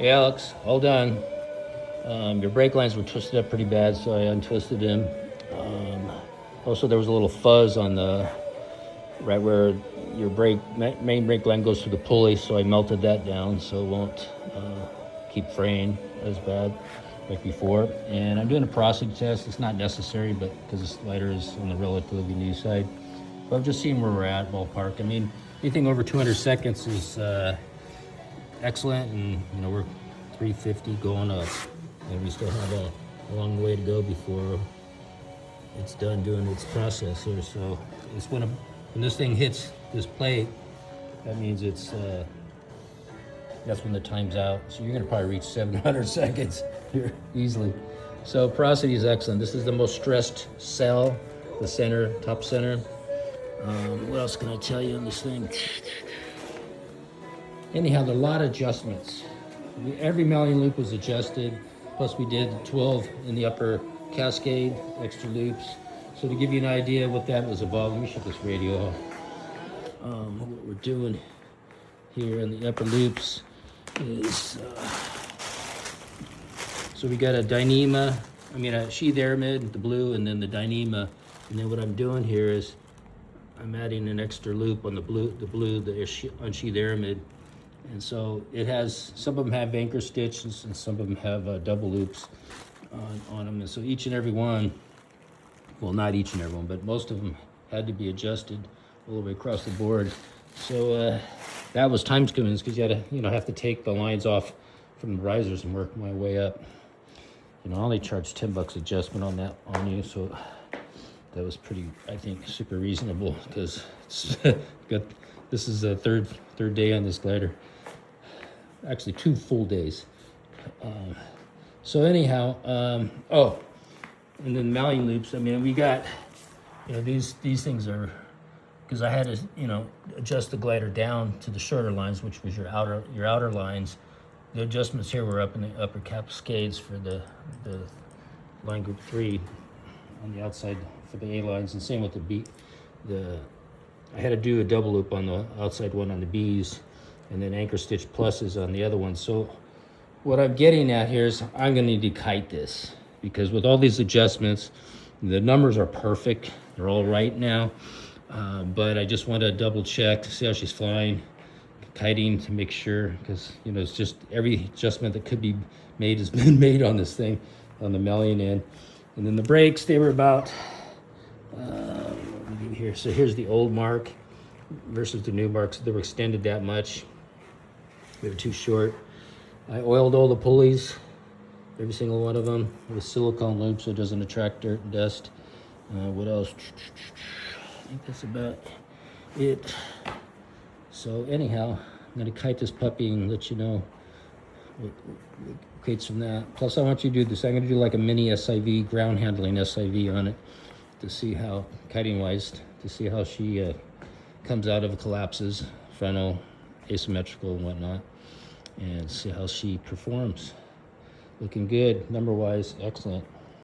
Hey Alex, all done. Your brake lines were twisted up pretty bad, so I untwisted them. Also, there was a little fuzz on the right where your main brake line goes through the pulley, so I melted that down so it won't keep fraying as bad like before. And I'm doing a porosity test. It's not necessary, but because this lighter is on the relatively new side. But I'm just seeing where we're at, ballpark. I mean, anything over 200 seconds is excellent, and we're 350 going up, and we still have a long way to go before it's done doing its process here. So it's when this thing hits this plate, that means that's when the time's out. So you're gonna probably reach 700 seconds here easily. So porosity is excellent. This is the most stressed cell, the center, top center. What else can I tell you on this thing? Anyhow, there are a lot of adjustments. Every malleing loop was adjusted, plus we did 12 in the upper cascade, extra loops. So to give you an idea what that was about, let me shut this radio off. What we're doing here in the upper loops is, so we got a sheath aramid, the blue, and then the Dyneema. And then what I'm doing here is I'm adding an extra loop on the unsheathed aramid. And so it has, some of them have anchor stitches and some of them have double loops on them. And so each and every one, well, not each and every one, but most of them had to be adjusted all the way across the board. So that was time consuming because you had to, have to take the lines off from the risers and work my way up. I only charged $10 adjustment on you, so that was pretty, I think, super reasonable because this is the third day on this glider. Actually, 2 full days. So anyhow, and then malleing loops. I mean, we got, these things are, because I had to, adjust the glider down to the shorter lines, which was your outer lines. The adjustments here were up in the upper cascades for the line group 3 on the outside for the A lines, and same with the B. I had to do a double loop on the outside one on the B's, and then anchor stitch pluses on the other one. So what I'm getting at here is I'm gonna need to kite this, because with all these adjustments, the numbers are perfect. They're all right now, but I just want to double check to see how she's flying, kiting to make sure, because it's just every adjustment that could be made has been made on this thing, on the malleing end. And then the brakes, they were about, what do we do here? So here's the old mark versus the new marks. They were extended that much. They were too short. I oiled all the pulleys, every single one of them, with silicone loop so it doesn't attract dirt and dust. What else? I think that's about it. So anyhow, I'm gonna kite this puppy and let you know what creates from that. Plus I want you to do this. I'm gonna do like a mini SIV, ground handling SIV on it to see how, kiting wise, to see how she comes out of collapses, frontal, asymmetrical and whatnot, and see how she performs. Looking good, number wise, excellent.